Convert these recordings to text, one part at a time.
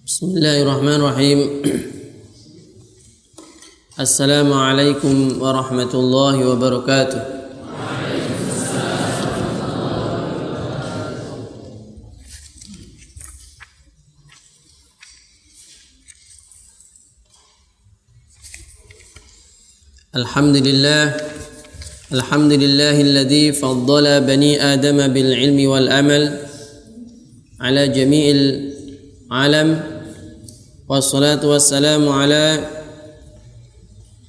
Bismillahirrahmanirrahim. Assalamualaikum warahmatullahi wabarakatuh. Alhamdulillahilladzi faddala bani Adam bil ilmi wal amal ala jami'il alam. Wassalatu wassalamu ala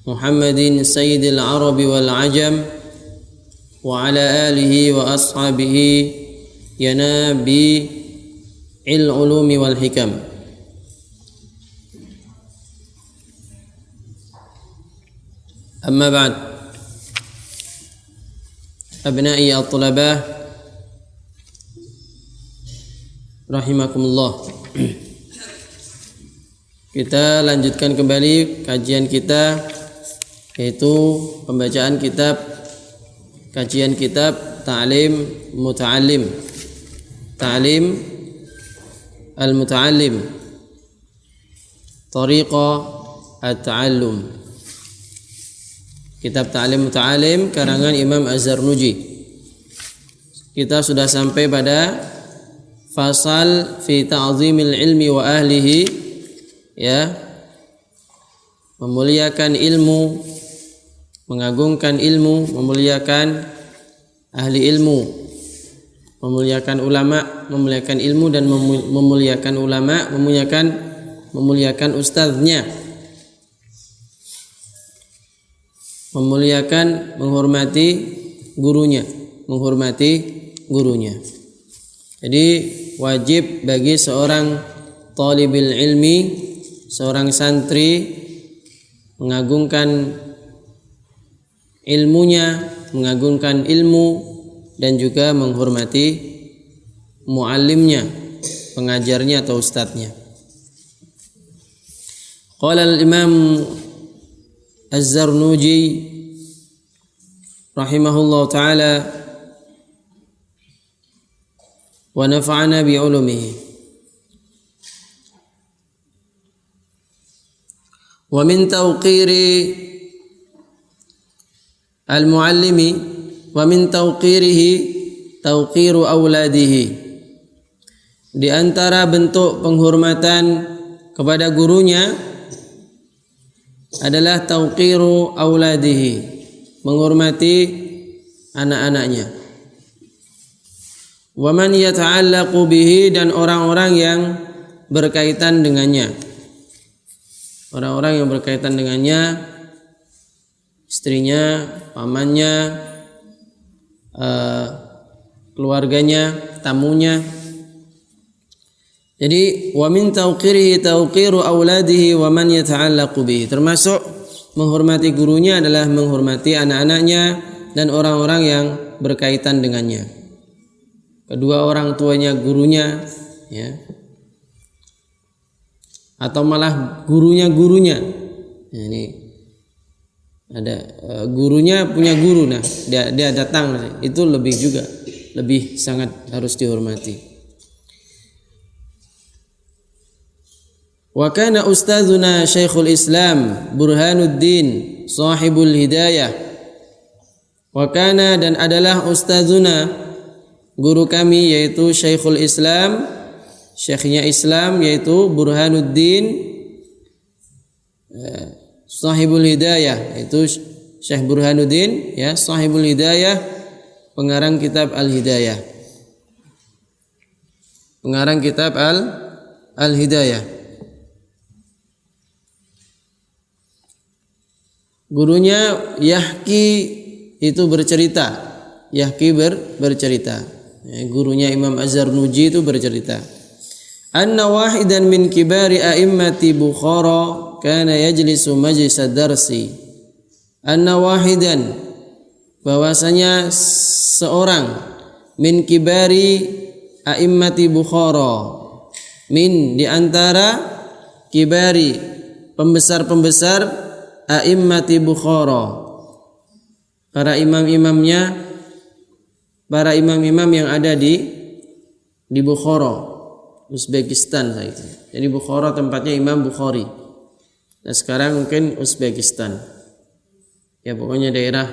Muhammadin sayyidil arabi wal ajam wa ala alihi wa ashabihi yanabi il ulumi wal hikam. Amma ba'd. Abna'i at-tulabah rahimakumullah. Kita lanjutkan kembali kajian kita, yaitu pembacaan kajian kitab Ta'lim Muta'allim, Ta'lim Al-Muta'allim, Tariqa At-Ta'allum. Kitab Ta'lim Muta'allim karangan Imam Az-Zarnuji. Kita sudah sampai pada fasal fi ta'zimil ilmi wa ahlihi, ya, memuliakan ilmu, mengagungkan ilmu, memuliakan ahli ilmu, memuliakan ulama, memuliakan ilmu dan memuliakan ulama, memuliakan ustadznya, memuliakan, menghormati gurunya. Jadi wajib bagi seorang talibul ilmi, seorang santri, mengagungkan ilmunya, mengagungkan ilmu dan juga menghormati muallimnya, pengajarnya atau ustadznya. Qala al-Imam Az-Zarnuji rahimahullah ta'ala wa nafa'ana bi ulumihi. Wa min tawqiri al-muallimi wa min tawqirihi tawqiru auladihi. Di antara bentuk penghormatan kepada gurunya adalah tawqiru auladihi, menghormati anak-anaknya. Wa man yata'allaqu bihi, dan orang-orang yang berkaitan dengannya. Orang-orang yang berkaitan dengannya, istrinya, pamannya, keluarganya, tamunya. Jadi wa min tawqirihi tawqiru auladihi wa man yata'allaqu bihi, termasuk menghormati gurunya adalah menghormati anak-anaknya dan orang-orang yang berkaitan dengannya. Kedua orang tuanya gurunya, ya, atau malah gurunya. Nah, ini ada gurunya punya guru, nah dia datang, itu lebih sangat harus dihormati. Wa kana ustadzuna Syekhul Islam Burhanuddin sahibul hidayah. Wa kana, dan adalah ustadzuna, guru kami, yaitu Syekhul Islam, syekhnya Islam, yaitu Burhanuddin sahibul hidayah, yaitu Syekh Burhanuddin, ya, sahibul hidayah, pengarang kitab Al-Hidayah. Pengarang kitab Al-Hidayah. Gurunya Yahki itu bercerita. Bercerita. Gurunya Imam Az-Zarnuji itu bercerita. Anna wahidan min kibari a'immati Bukhara kana yajlisu majlis ad-darsi. Anna wahidan, bahwasanya seorang, min kibari a'immati Bukhara, min, di antara, kibari, pembesar-pembesar, a'immati Bukhara, para imam-imamnya, para imam-imam yang ada di Bukhara. Uzbekistan saya itu. Jadi Bukhara tempatnya Imam Bukhari. Nah sekarang mungkin Uzbekistan. Ya pokoknya daerah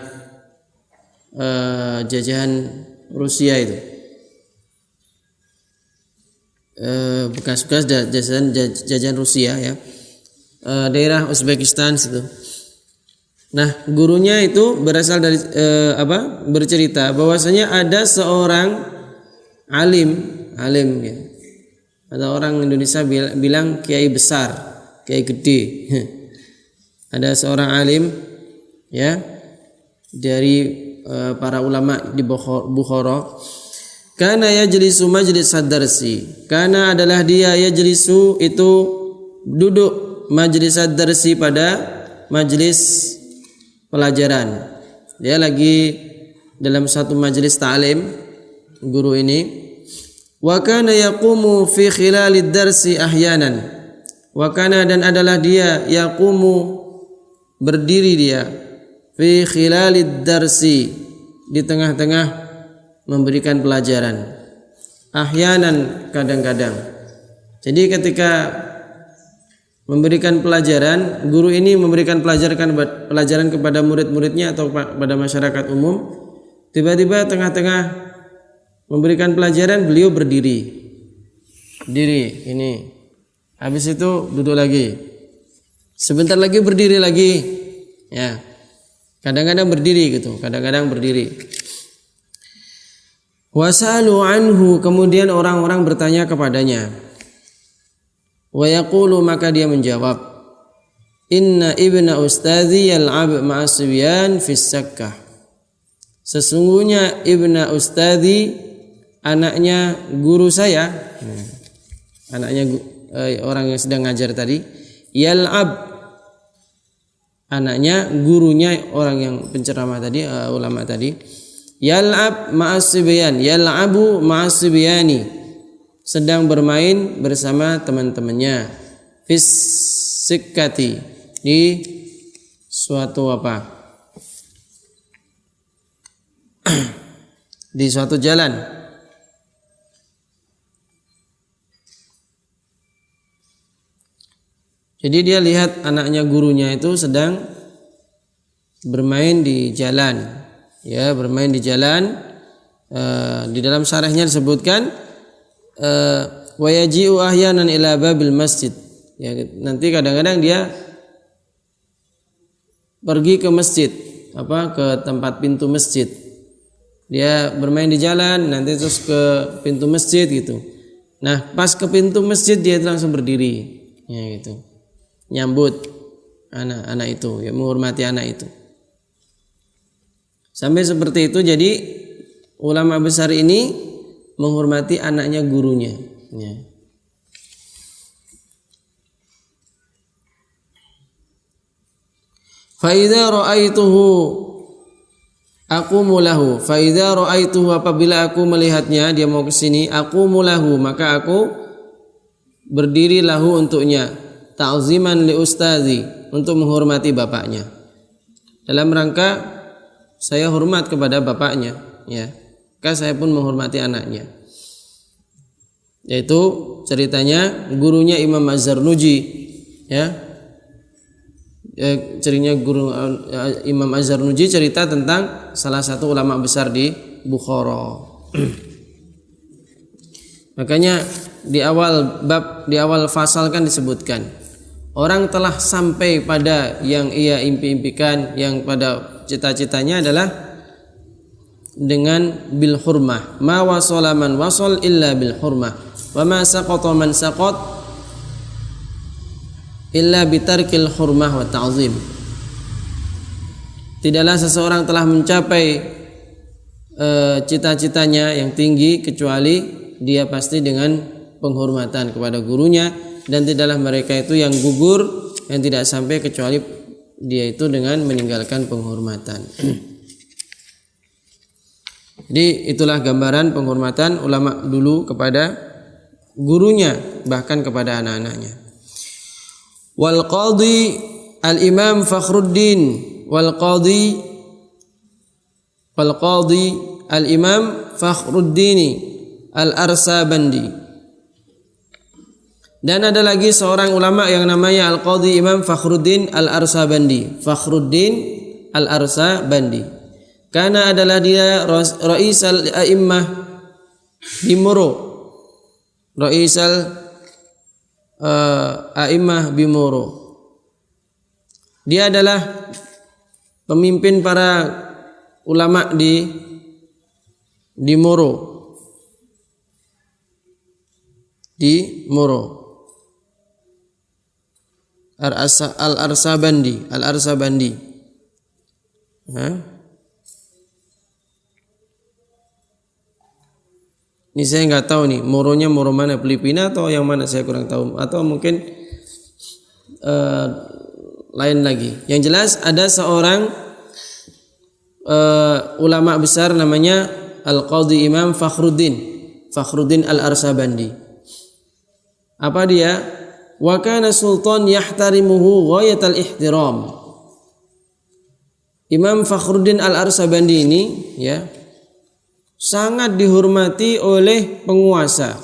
jajahan Rusia itu. Bekas-bekas jajahan Rusia ya. Daerah Uzbekistan situ. Nah, gurunya itu berasal dari bercerita bahwasanya ada seorang alim ya. Ada orang Indonesia bilang kiai besar, kiai gede. Ada seorang alim ya dari para ulama di Bukhara. Kana yajlisu majlis ad-darsi. Kana adalah dia yajlisu itu duduk majlis ad-darsi pada majlis pelajaran. Dia lagi dalam satu majlis ta'lim guru ini. Wa kana yaqumu fi khilalid darsi ahyanan. Wa kana dan adalah dia yaqumu berdiri dia fi khilalid darsi di tengah-tengah memberikan pelajaran. Ahyanan kadang-kadang. Jadi ketika memberikan pelajaran, guru ini memberikan pelajaran kepada murid-muridnya atau kepada masyarakat umum. Tiba-tiba tengah-tengah memberikan pelajaran beliau berdiri ini, habis itu duduk lagi, sebentar lagi berdiri lagi, ya kadang-kadang berdiri gitu, kadang-kadang berdiri. Wasalu anhu, kemudian orang-orang bertanya kepadanya. Wa yaqulu, maka dia menjawab, inna ibna ustadzi yal'ab ma'as sibyan fis sakkah. Sesungguhnya ibna ustadzi, anaknya guru saya, anaknya orang yang sedang ngajar tadi, yal'ab, anaknya gurunya orang yang penceramah tadi, ulama tadi, yal'ab ma'as sibyan, yal'abu ma'as sibyani, sedang bermain bersama teman-temannya, fis sikkati, di suatu di suatu jalan. Jadi dia lihat anaknya gurunya itu sedang bermain di jalan, ya bermain di jalan. Di dalam syarahnya disebutkan wa yaji'u ahyanan ila babil masjid. Ya, nanti kadang-kadang dia pergi ke masjid, ke tempat pintu masjid. Dia bermain di jalan, nanti terus ke pintu masjid gitu. Nah, pas ke pintu masjid dia langsung berdiri, ya gitu. Nyambut anak-anak itu, ya menghormati anak itu. Sampai seperti itu, jadi ulama besar ini menghormati anaknya gurunya, ya. Fa idza ra'aituhu aqumu lahu, fa idza ra'aituhu, apabila aku melihatnya dia mau ke sini, aqumu lahu, maka aku berdiri lahu untuknya, ta'ziman li ustazi, untuk menghormati bapaknya, dalam rangka saya hormat kepada bapaknya, ya, maka saya pun menghormati anaknya. Yaitu ceritanya gurunya Imam Az-Zarnuji, ya, ceritanya guru Imam Az-Zarnuji cerita tentang salah satu ulama besar di Bukhara. Makanya di awal fasal kan disebutkan, orang telah sampai pada yang ia impi-impikan, yang pada cita-citanya adalah dengan bil hurmah. Ma wasala man wasal illa bil hurmah, wa ma saqata man saqat illa bitarkil hurmah wa ta'zim. Tidaklah seseorang telah mencapai cita-citanya yang tinggi kecuali dia pasti dengan penghormatan kepada gurunya, dan tidaklah mereka itu yang gugur, yang tidak sampai kecuali dia itu dengan meninggalkan penghormatan. Jadi itulah gambaran penghormatan ulama dulu kepada gurunya, bahkan kepada anak-anaknya. Wal qadhi al-Imam Fakhruddin, wal qadhi al-Imam Fakhruddin al-Arsabandi, Dan ada lagi seorang ulama yang namanya Al-Qadhi Imam Fakhruddin Al-Arsabandi. Fakhruddin Al-Arsabandi. Karena adalah dia Rais al-A'immah di Moro. Rais al-A'immah di Moro. Dia adalah pemimpin para ulama di Moro. Di Moro. Al-Arsabandi. Ini saya nggak tahu nih, Moronya Moro mana, Filipina atau yang mana, saya kurang tahu, atau mungkin lain lagi. Yang jelas ada seorang ulama besar namanya Al-Qadhi Imam Fakhruddin Al-Arsabandi. Apa dia? Wa kana sultan yahtarimuhu ghayatal ihtiram. Imam Fakhruddin Al-Arsabandi ini ya sangat dihormati oleh penguasa,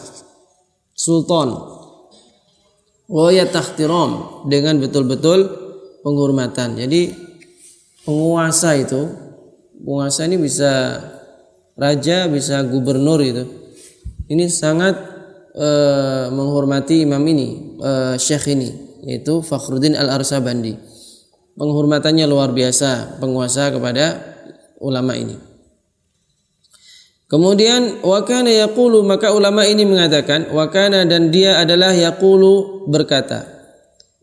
sultan. Ghayat ihtiram, dengan betul-betul penghormatan. Jadi penguasa ini bisa raja, bisa gubernur itu. Ini sangat menghormati imam ini, syekh ini, yaitu Fakhruddin Al-Arsabandi. Penghormatannya luar biasa penguasa kepada ulama ini. Kemudian wakana yaqulu, maka ulama ini mengatakan, wakana, dan dia adalah yaqulu, berkata,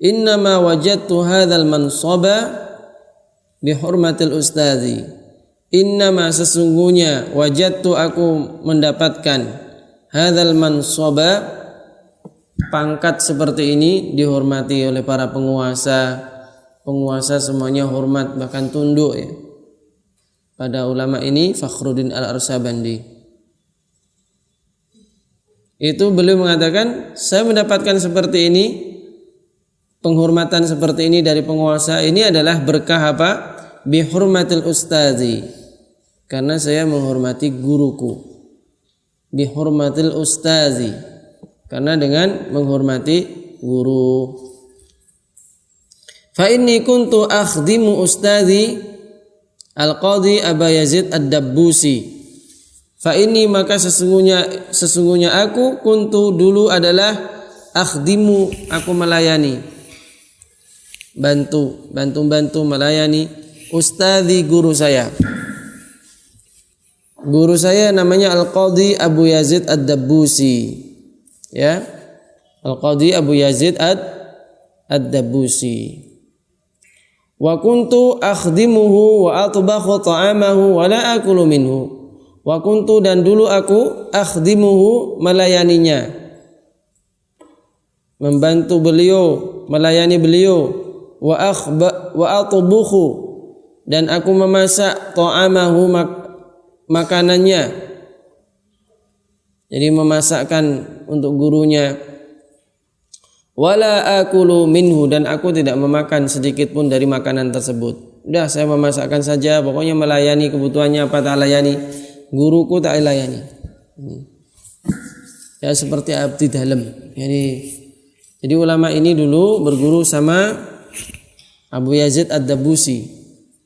innama wajadtu hadzal mansaba bihurmatil ustadzi. Innama, sesungguhnya, wajadtu, aku mendapatkan, hadzal mansaba, pangkat seperti ini dihormati oleh para penguasa. Penguasa semuanya hormat, bahkan tunduk ya pada ulama ini, Fakhruddin Al-Arsabandi. Itu beliau mengatakan, saya mendapatkan seperti ini, penghormatan seperti ini dari penguasa, ini adalah berkah apa? Bihurmatil ustadzi, karena saya menghormati guruku. Bihurmatil ustadzi, karena dengan menghormati guru. Fa inni kuntu akhdimu ustadzi Al-Qadhi Aba Yazid Ad-Dabbusi. Fa inni, maka sesungguhnya aku, kuntu, dulu adalah, akhdimu, aku melayani, bantu melayani, ustadzi, guru saya. Guru saya namanya Al-Qadhi Abu Yazid Ad-Dabbusi. Ya. Al-Qadhi Abu Yazid Ad-Dabbusi. Wa kuntu akhdimuhu wa atbakhu ta'amahu wa la akulu minhu. Wa kuntu, dan dulu aku, akhdimuhu, melayaninya, membantu beliau, melayani beliau, wa atbakhu, dan aku memasak, ta'amahu, makanannya. Jadi memasakkan untuk gurunya. Wala akulu minhu, dan aku tidak memakan sedikit pun dari makanan tersebut. Udah, saya memasakkan saja, pokoknya melayani kebutuhannya apa tak layani, guruku tak layani. Ya seperti abdi dalam. Jadi ulama ini dulu berguru sama Abu Yazid Ad-Dabbusi,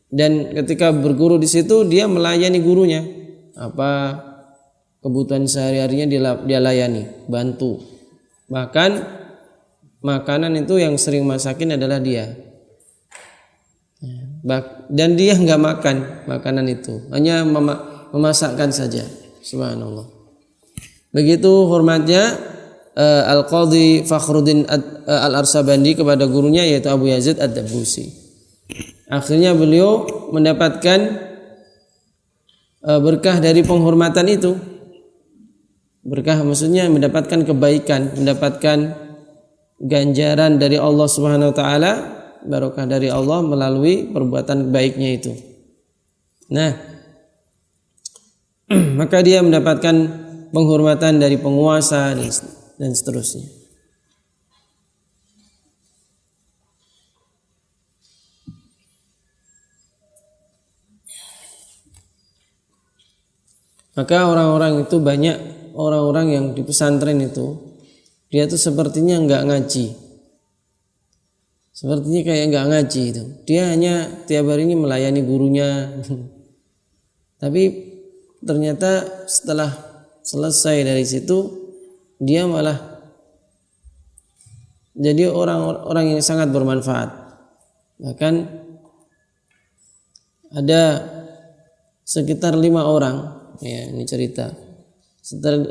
dan ketika berguru di situ dia melayani gurunya, apa kebutuhan sehari-harinya dia layani, bantu. Bahkan makanan itu yang sering masakin adalah dia, dan dia nggak makan makanan itu, hanya memasakkan saja. Subhanallah. Begitu hormatnya Al-Qadhi Fakhruddin Al-Arsabandi kepada gurunya, yaitu Abu Yazid Ad-Dabbusi. Akhirnya beliau mendapatkan berkah dari penghormatan itu. Berkah maksudnya mendapatkan kebaikan, mendapatkan ganjaran dari Allah Subhanahu wa taala, barokah dari Allah melalui perbuatan baiknya itu. Nah, maka dia mendapatkan penghormatan dari penguasa dan seterusnya. Maka orang-orang itu banyak orang-orang yang di pesantren itu dia tuh sepertinya nggak ngaji, sepertinya kayak nggak ngaji itu. Dia hanya tiap hari ini melayani gurunya. Tapi ternyata setelah selesai dari situ dia malah jadi orang yang sangat bermanfaat. Bahkan ada sekitar 5 orang, ya ini cerita,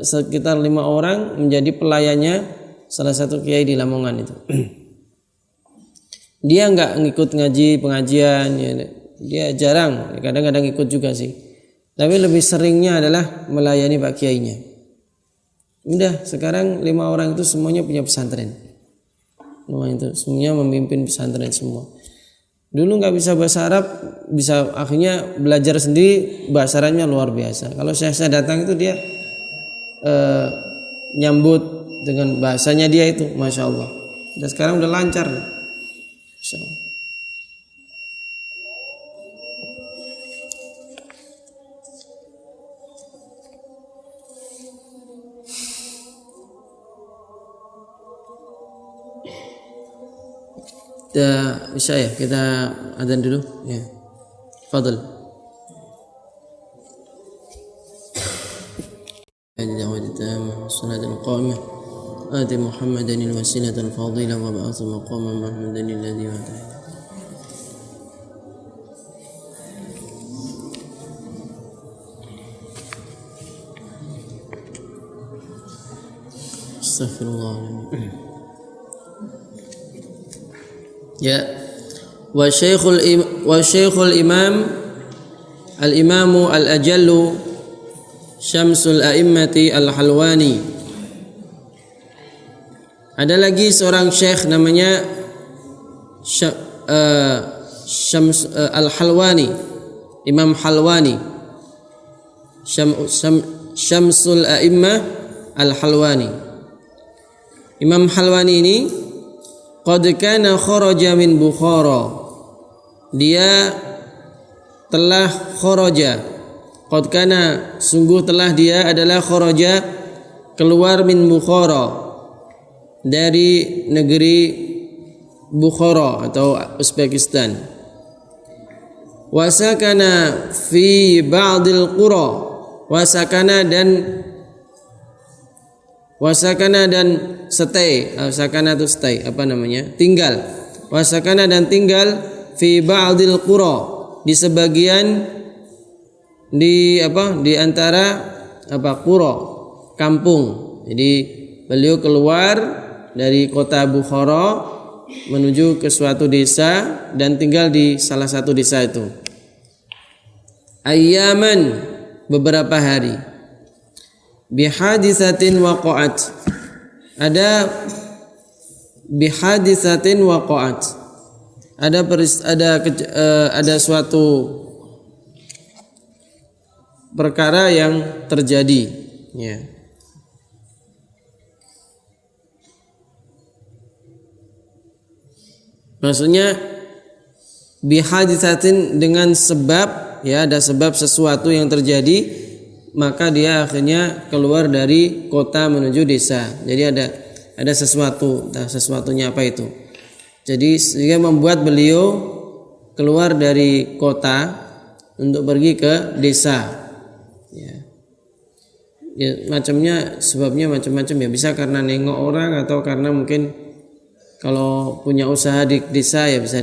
sekitar 5 orang menjadi pelayannya salah satu kiai di Lamongan itu. Dia nggak ngikut ngaji pengajian, ya, dia jarang, kadang-kadang ikut juga sih. Tapi lebih seringnya adalah melayani pak kiainya. Udah sekarang 5 orang itu semuanya punya pesantren. Itu semuanya memimpin pesantren semua. Dulu nggak bisa bahasa Arab, bisa akhirnya belajar sendiri, bahasa Arabnya luar biasa. Kalau saya datang itu dia nyambut dengan bahasanya dia itu, masya Allah. Dan sekarang udah lancar, masya Allah. Bisa ya kita adzan dulu ya. Fadl. Sallallahu alaihi آت محمدا الوسيلة الفاضلة وبعث مقاما محمودا الذي وعده. Astaghfirullah. Ya, wa Syekhul Imam Al-Imamu Al-Ajallu Syamsul A'immati Al-Halwani. Ada lagi seorang syekh namanya Syams Al-Halwani, Imam Halwani, Syamsul A'immah Al-Halwani. Imam Halwani ini qad kana kharaja min Bukhara. Dia telah kharaja. Qad kana sungguh telah dia adalah kharaja keluar min Bukhara dari negeri Bukhara atau Uzbekistan. Wasakana fi ba'dil qura. Wasakana dan stay, sakana itu stay, apa namanya? Tinggal. Wasakana dan tinggal fi ba'dil qura, di sebagian di antara qura, kampung. Jadi beliau keluar dari kota Bukhara menuju ke suatu desa dan tinggal di salah satu desa itu. Ayyaman, beberapa hari. Bihadisatin waqa'at, ada bihadisatin waqa'at, ada suatu perkara yang terjadi, ya. Maksudnya bihadisatin dengan sebab, ya, ada sebab sesuatu yang terjadi, maka dia akhirnya keluar dari kota menuju desa. Jadi ada sesuatu, nah sesuatunya apa itu? Jadi sehingga membuat beliau keluar dari kota untuk pergi ke desa. Ya, macamnya, sebabnya macam-macam ya. Bisa karena nengok orang atau karena mungkin kalau punya usaha di desa ya bisa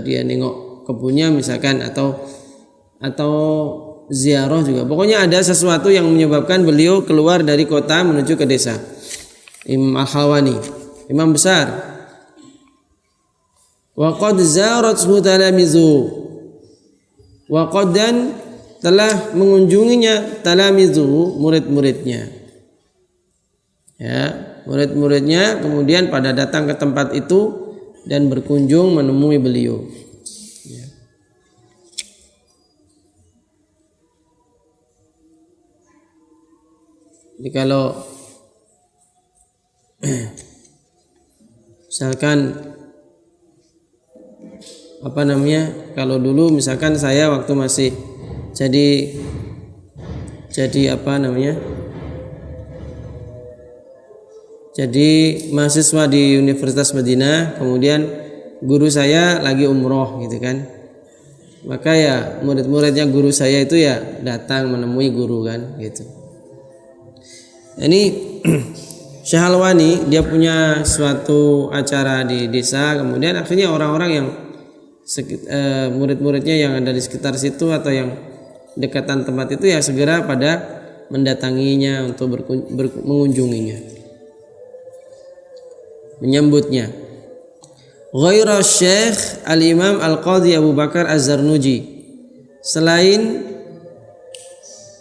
dia nengok kebunnya misalkan atau ziarah juga. Pokoknya ada sesuatu yang menyebabkan beliau keluar dari kota menuju ke desa. Imam Al-Halwani, imam besar. Wa qad zarathu talamizu. Wa qad dan telah mengunjunginya talamizu, murid-muridnya. Ya, murid-muridnya kemudian pada datang ke tempat itu dan berkunjung menemui beliau. Jadi kalau misalkan kalau dulu misalkan saya waktu masih jadi Jadi mahasiswa di Universitas Madinah, kemudian guru saya lagi umroh gitu kan. Maka ya murid-muridnya guru saya itu ya datang menemui guru kan gitu. Ini Syekh Al-Wani dia punya suatu acara di desa, kemudian akhirnya orang-orang yang murid-muridnya yang ada di sekitar situ atau yang dekatan tempat itu ya segera pada mendatanginya untuk mengunjunginya, menyambutnya. Ghaira Syekh Al-Imam Al-Qadhi Abu Bakar Az-Zarnuji, selain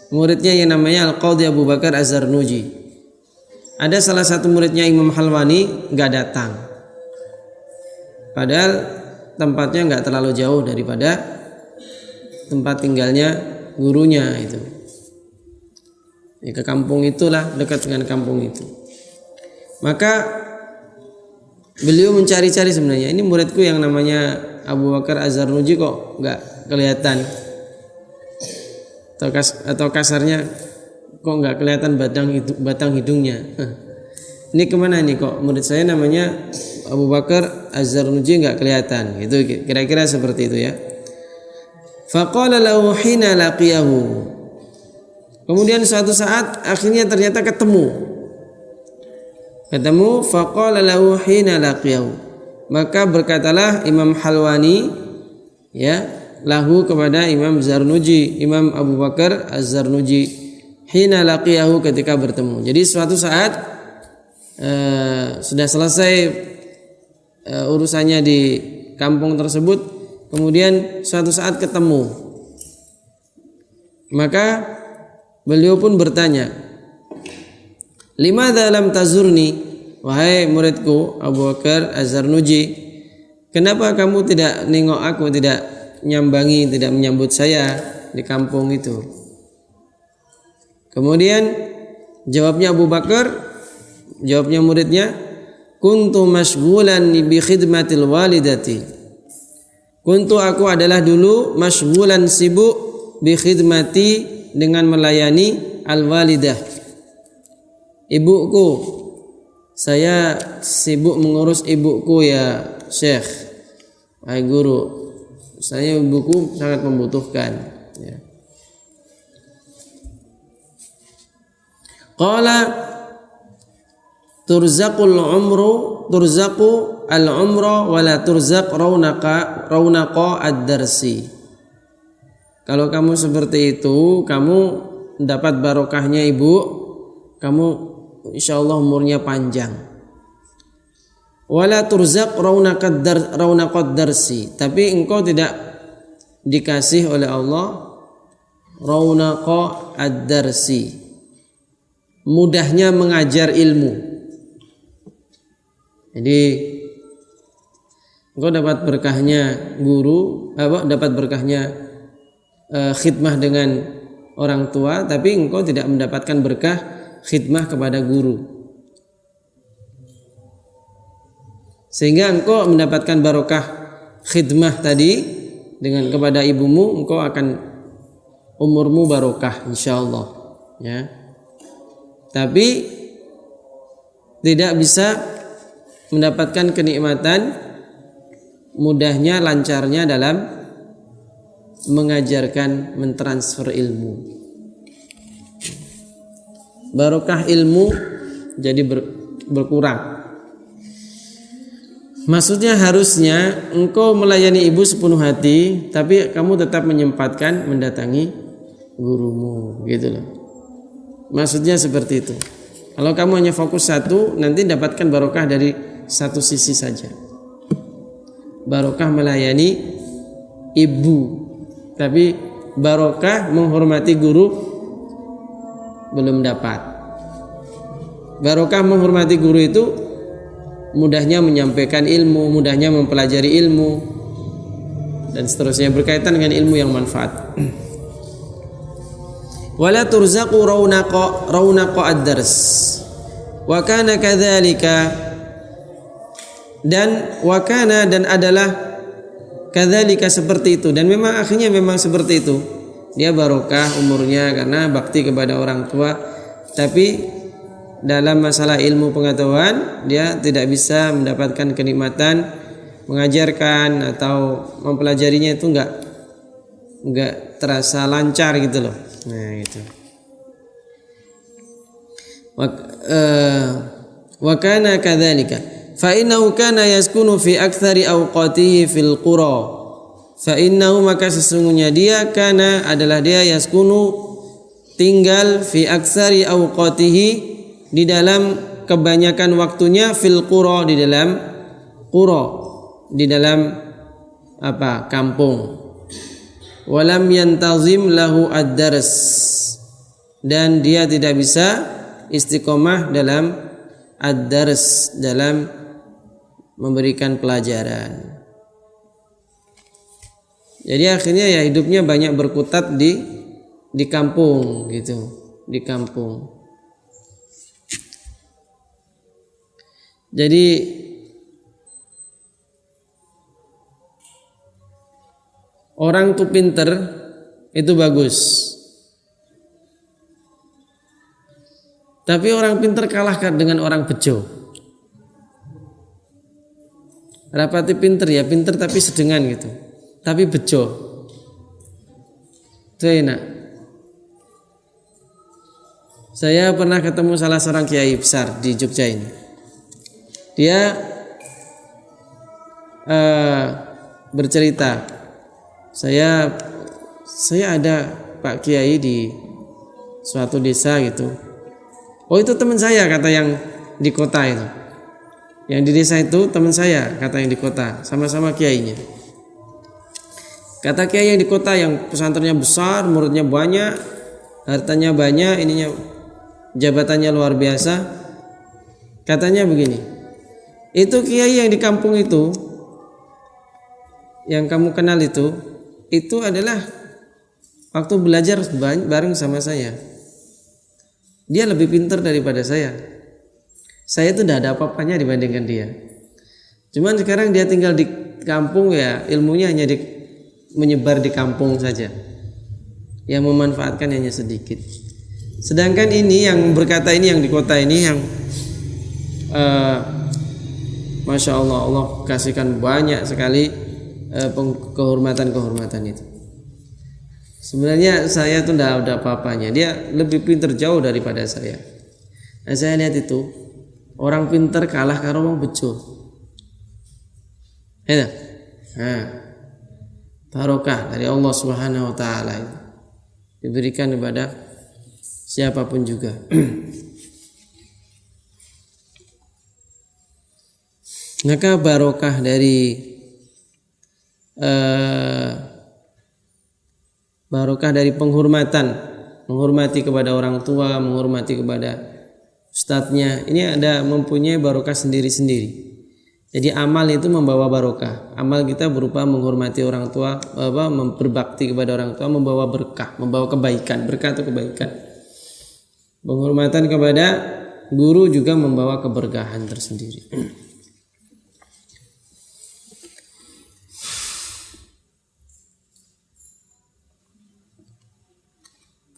muridnya yang namanya Al-Qadhi Abu Bakar Az-Zarnuji, ada salah satu muridnya Imam Halwani nggak datang, padahal tempatnya nggak terlalu jauh daripada tempat tinggalnya gurunya itu. Ke kampung itulah, dekat dengan kampung itu. Maka beliau mencari-cari sebenarnya, ini muridku yang namanya Abu Bakar Az-Zarnuji kok nggak kelihatan, atau kasarnya kok nggak kelihatan batang hidungnya. Ini kemana nih, kok murid saya namanya Abu Bakar Az-Zarnuji nggak kelihatan, gitu kira-kira seperti itu ya. Faqala lahu hina laqiyahu, kemudian suatu saat akhirnya ternyata ketemu. Faqala lahu hina laqiyahu, maka berkatalah Imam Halwani ya lahu kepada Imam Zarnuji, Imam Abu Bakar Az-Zarnuji, hina laqiyahu ketika bertemu. Jadi suatu saat sudah selesai urusannya di kampung tersebut, kemudian suatu saat ketemu, maka beliau pun bertanya, limadza lam tazurni, wahai muridku Abu Bakar Az-Zarnuji, kenapa kamu tidak nengok aku, tidak nyambangi, tidak menyambut saya di kampung itu? Kemudian jawabnya muridnya, kuntu mashghulan bi khidmatil walidati. Kuntu, aku adalah dulu mashghulan, sibuk, bi khidmati, dengan melayani al-walidah, ibuku. Saya sibuk mengurus ibuku ya Syekh, wahai guru. Saya ibuku sangat membutuhkan ya. Qala turzaqu al-umra wa la turzaq raunaqa ad-darsi. Kalau kamu seperti itu, kamu dapat barokahnya ibu, kamu insyaallah umurnya panjang. Wala turzaq raunaqad darsi, tapi engkau tidak dikasih oleh Allah raunaqa ad-darsi, mudahnya mengajar ilmu. Jadi engkau dapat berkahnya guru, dapat berkahnya khidmah dengan orang tua, tapi engkau tidak mendapatkan berkah khidmah kepada guru. Sehingga engkau mendapatkan barokah khidmah tadi dengan kepada ibumu, engkau akan umurmu barokah insyaallah ya. Tapi tidak bisa mendapatkan kenikmatan mudahnya, lancarnya dalam mengajarkan, mentransfer ilmu. Barokah ilmu jadi berkurang. Maksudnya harusnya engkau melayani ibu sepenuh hati, tapi kamu tetap menyempatkan mendatangi gurumu, gitu loh. Maksudnya seperti itu. Kalau kamu hanya fokus satu, nanti dapatkan barokah dari satu sisi saja. Barokah melayani ibu, tapi barokah menghormati guru belum dapat. Barokah menghormati guru itu mudahnya menyampaikan ilmu, mudahnya mempelajari ilmu, dan seterusnya berkaitan dengan ilmu yang manfaat. Wala turzaqu raunaqa ad-dars. Wa kana kadzalika, dan wakana, dan adalah kadzalika, seperti itu, dan memang akhirnya memang seperti itu. Dia barokah umurnya karena bakti kepada orang tua, tapi dalam masalah ilmu pengetahuan, dia tidak bisa mendapatkan kenikmatan mengajarkan atau mempelajarinya, itu enggak terasa lancar gitu loh. Nah, itu. Wa kana kadzalika fa innahu kana yaskunu fi aktsari awqatihi fil qura. Fa innahu, maka sesungguhnya dia adalah dia yaskunu tinggal fi aktsari awqatihi di dalam kebanyakan waktunya fil qura, di dalam qura, di dalam kampung. Walam yantazim lahu ad-dars, dan dia tidak bisa istiqomah dalam ad-dars, dalam memberikan pelajaran. Jadi akhirnya ya hidupnya banyak berkutat di kampung gitu, di kampung. Jadi orang tuh pinter itu bagus, tapi orang pinter kalah dengan orang bejo. Rapati pinter ya pinter tapi sedengan gitu, tapi bejo itu enak. Saya pernah ketemu salah seorang kiai besar di Jogja ini. Dia bercerita, saya ada Pak Kiai di suatu desa gitu. Oh, itu teman saya, kata yang di kota itu. Yang di desa itu teman saya, kata yang di kota, sama-sama kiainya. Kata kiai yang di kota yang pesantrennya besar, muridnya banyak, hartanya banyak, ininya jabatannya luar biasa. Katanya begini, itu kiai yang di kampung itu, yang kamu kenal itu adalah waktu belajar bareng sama saya. Dia lebih pintar daripada saya. Saya itu tidak ada apa-apanya dibandingkan dia. Cuman sekarang dia tinggal di kampung, ya ilmunya hanya menyebar di kampung saja. Yang memanfaatkan hanya sedikit. Sedangkan ini yang berkata ini yang di kota ini yang Masya Allah, Allah kasihkan banyak sekali kehormatan itu. Sebenarnya saya tuh tidak ada apa-apanya. Dia lebih pintar jauh daripada saya. Nah, saya lihat itu orang pintar kalah karo wong bejo. Ya. Nah, barokah dari Allah Subhanahu wa taala itu diberikan kepada siapapun juga. Maka barokah dari penghormatan, menghormati kepada orang tua, menghormati kepada ustadznya, ini ada mempunyai barokah sendiri-sendiri. Jadi amal itu membawa barokah. Amal kita berupa menghormati orang tua, berbakti kepada orang tua, membawa berkah, membawa kebaikan. Berkah itu kebaikan. Penghormatan kepada guru juga membawa keberkahan tersendiri.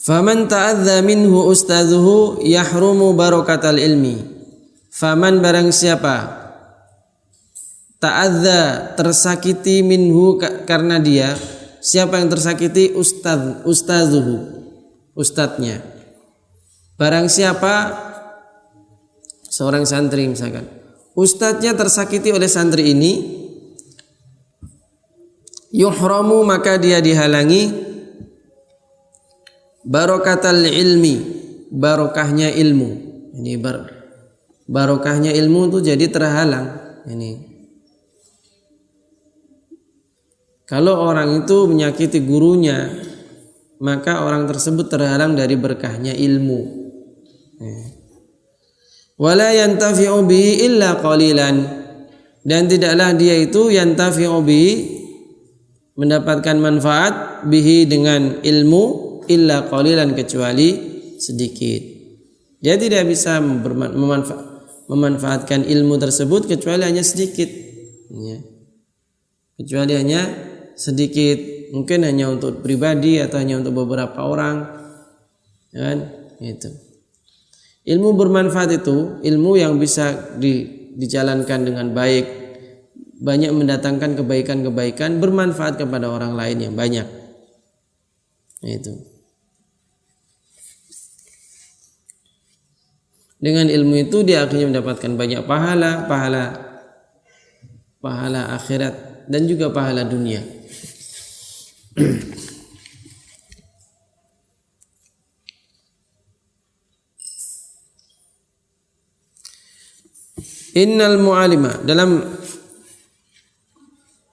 Faman ta'adza minhu ustadzuhu yahrumu barakatal ilmi. Faman barang siapa ta'adza tersakiti minhu karena dia, siapa yang tersakiti? Ustadzuhu, ustadznya. Barang siapa seorang santri misalkan, ustadznya tersakiti oleh santri ini, yuhramu maka dia dihalangi barakatal ilmi, barokahnya ilmu. Ini barokahnya ilmu itu jadi terhalang. Ini kalau orang itu menyakiti gurunya, maka orang tersebut terhalang dari berkahnya ilmu. Wala yantafi'u bihi illa qalilan, dan tidaklah dia itu yantafi'u bihi mendapatkan manfaat bihi dengan ilmu illa qalilan kecuali sedikit. Dia tidak bisa memanfaatkan ilmu tersebut kecuali hanya sedikit, ya. Kecuali hanya sedikit, mungkin hanya untuk pribadi atau hanya untuk beberapa orang, kan? Itu. Ilmu bermanfaat itu ilmu yang bisa dijalankan dengan baik, banyak mendatangkan kebaikan-kebaikan, bermanfaat kepada orang lain yang banyak. Itu. Dengan ilmu itu dia akhirnya mendapatkan banyak pahala akhirat dan juga pahala dunia. Innal mu'alima, dalam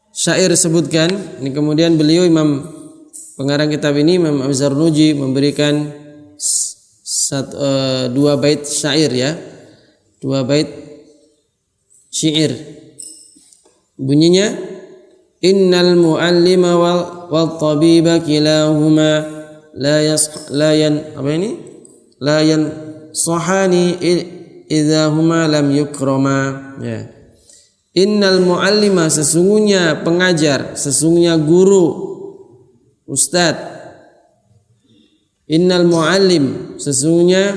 syair sebutkan ini, kemudian beliau Imam pengarang kitab ini Imam Az-Zarnuji memberikan dua bait syair ya, dua bait syair. Bunyinya innal mu'allima wal tabiba kilahuma la yansahani idza huma lam yukrama ya. Innal muallima, sesungguhnya pengajar, sesungguhnya guru, ustad. Innal muallim, sesungguhnya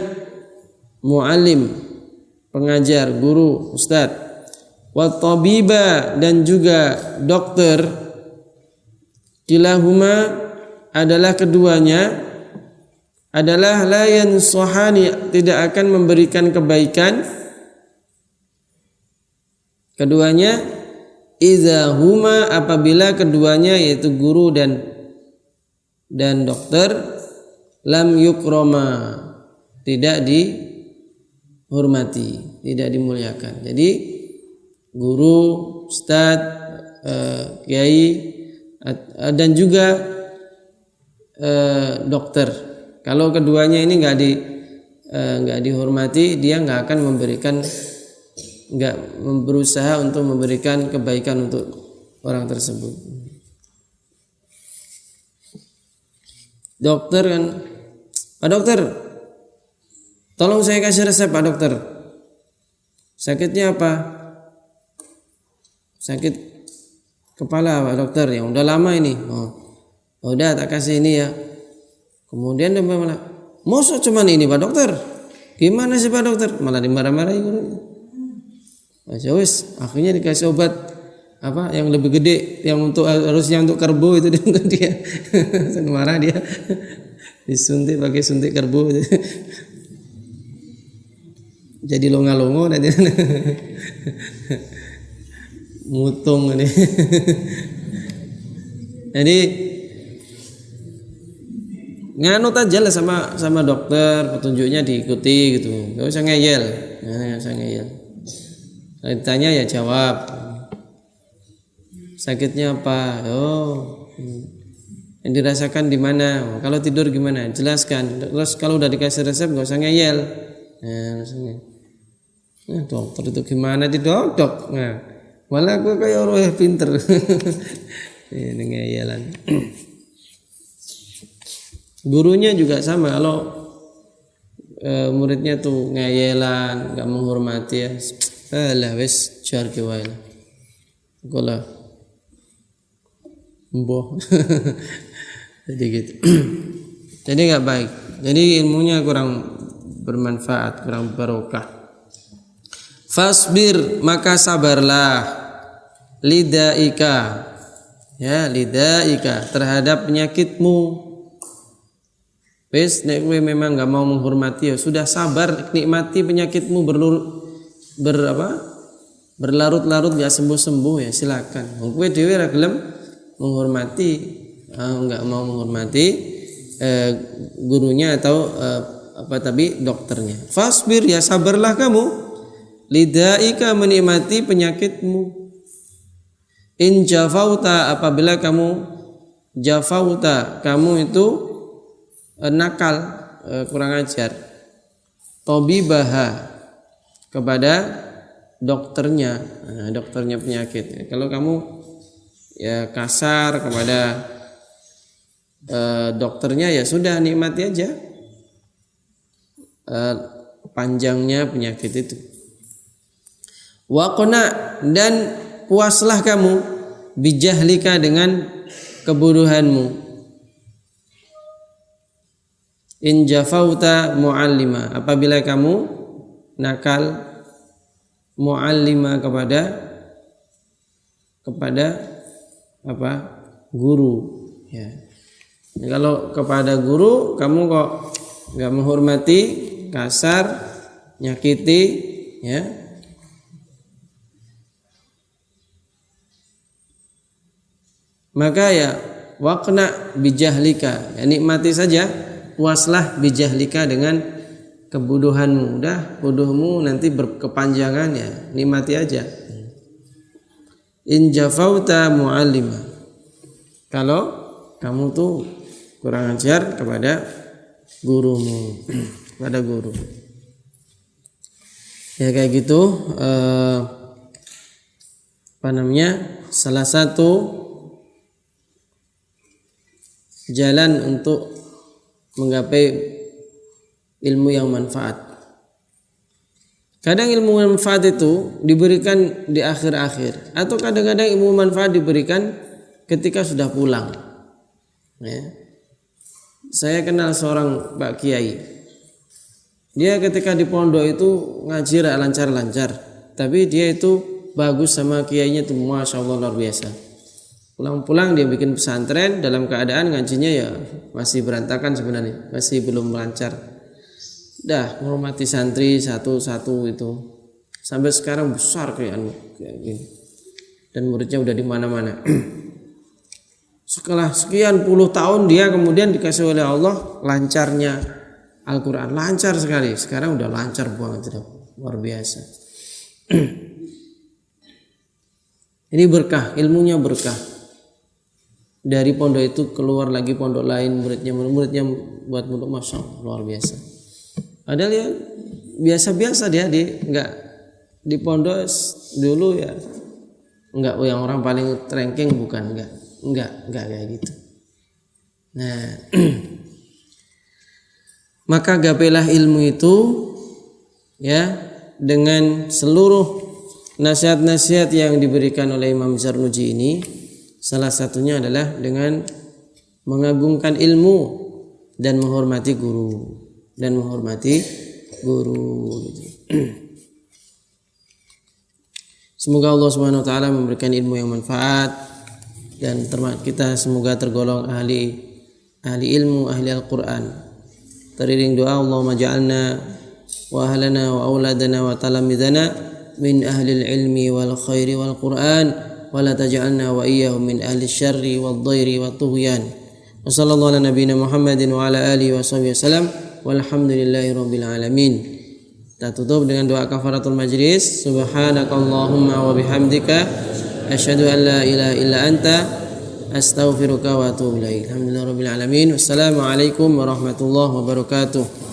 muallim, pengajar, guru, ustad. Wa tabiba, dan juga dokter. Kilahuma, adalah keduanya, adalah la yansahani, tidak akan memberikan kebaikan. Keduanya idza huma, apabila keduanya yaitu guru dan dokter lam yukroma, tidak dihormati, tidak dimuliakan. Jadi guru, ustad, kiai dan juga dokter, kalau keduanya ini nggak dihormati, dia nggak akan berusaha untuk memberikan kebaikan untuk orang tersebut. Dokter kan, Pak dokter, tolong saya kasih resep Pak dokter. Sakitnya apa? Sakit kepala Pak dokter, ya udah lama ini. Oh, udah tak kasih ini ya. Kemudian dia malah, mosok cuman ini Pak dokter, gimana sih Pak dokter? Malah dimarah-marahi gurunya. Wis, akhirnya dikasih obat apa yang lebih gede, yang harusnya untuk karbo itu dia marah dia, disuntik pakai suntik karbo, jadi longa-longo nanti mutung ini. Jadi nganut aja lah sama dokter, petunjuknya diikuti gitu, nggak usah ngeyel, nggak usah ngeyel. Kalau ditanya ya jawab, sakitnya apa? Oh, yang dirasakan di mana? Oh, kalau tidur gimana? Jelaskan. Terus kalau udah dikasih resep nggak usah ngeyel. Nah, dokter itu gimana di dok? Nah, malah gue kayak orang yang pinter. Ini ngeyelan. Gurunya juga sama, kalau muridnya tuh ngeyelan, nggak menghormati ya, lah wes jar ke wae lah, gola mboh. Jadi gitu. Jadi nggak baik. Jadi ilmunya kurang bermanfaat, kurang barokah. Fasbir, maka sabarlah, lidaika, ya lidaika, terhadap penyakitmu. Wes nek kowe memang enggak mau menghormati ya sudah, sabar, nikmati penyakitmu berlarut-larut enggak sembuh-sembuh ya silakan. Wong kowe dhewe ra gelem menghormati, enggak mau menghormati gurunya atau dokternya. Fasbir, ya sabarlah kamu, lidaika, menikmati penyakitmu. In jafauta, apabila kamu jafauta, kamu itu nakal, kurang ajar, tobibaha, kepada dokternya, dokternya penyakit. Kalau kamu ya kasar kepada dokternya, ya sudah, nikmati aja panjangnya penyakit itu. Waqna, dan puaslah kamu, bijahlika, dengan kebodohanmu. In jafauta muallima, apabila kamu nakal muallima kepada apa? Guru, ya. Kalau kepada guru kamu kok enggak menghormati, kasar, nyakiti, ya. Maka ya waqna bijahlika, ya, nikmati saja, puaslah bijahlika dengan kebodohanmu. Udah, bodohmu nanti berkepanjangan, ya, nikmati aja. In jafauta muallima, kalau kamu tuh kurang ajar kepada gurumu, kepada guru, ya kayak gitu. Apa namanya, salah satu jalan untuk menggapai ilmu yang manfaat. Kadang ilmu manfaat itu diberikan di akhir-akhir, atau kadang-kadang ilmu manfaat diberikan ketika sudah pulang, ya. Saya kenal seorang Pak Kiai, dia ketika di pondok itu ngaji lancar-lancar, tapi dia itu bagus sama kiainya itu, masya Allah, luar biasa. Pulang-pulang dia bikin pesantren, dalam keadaan ngajinya ya masih berantakan sebenarnya, masih belum lancar. Dah menghormati santri satu-satu itu, sampai sekarang besar kayak gini, dan muridnya udah di mana-mana. Setelah sekian puluh tahun dia kemudian dikasih oleh Allah lancarnya Al-Quran, lancar sekali. Sekarang udah lancar banget, luar biasa. Ini berkah, ilmunya berkah. Dari pondok itu keluar lagi pondok lain, muridnya buat pondok, masya Allah, luar biasa. Padahal ya biasa-biasa dia, enggak di pondok dulu ya, enggak yang orang paling ranking, bukan, enggak kayak gitu. Nah, maka gapailah ilmu itu, ya, dengan seluruh nasihat-nasihat yang diberikan oleh Imam Zarnuji ini. Salah satunya adalah dengan mengagungkan ilmu dan menghormati guru, gitu. Semoga Allah Subhanahu wa taala memberikan ilmu yang manfaat, dan kita semoga tergolong ahli ilmu, ahli Al-Qur'an. Teriring doa, Allahumma ja'alna wa ahlana wa auladana wa talamidana min ahli ilmi wal khairi wal Qur'an, wa la taj'alna wa iyyahum min ahli syarri wal dhairi wat tughyan. Wa sallallahu ala nabiyyina Muhammadin wa ala alihi wa sahbihi wasallam, walhamdulillahi rabbil alamin. Kita tutup dengan doa kafaratul majlis. Subhanakallahumma wa bihamdika asyhadu an la ilaha illa anta astaghfiruka wa atubu ilaik. Alhamdulillahirabbil alamin. Wassalamualaikum warahmatullahi wabarakatuh.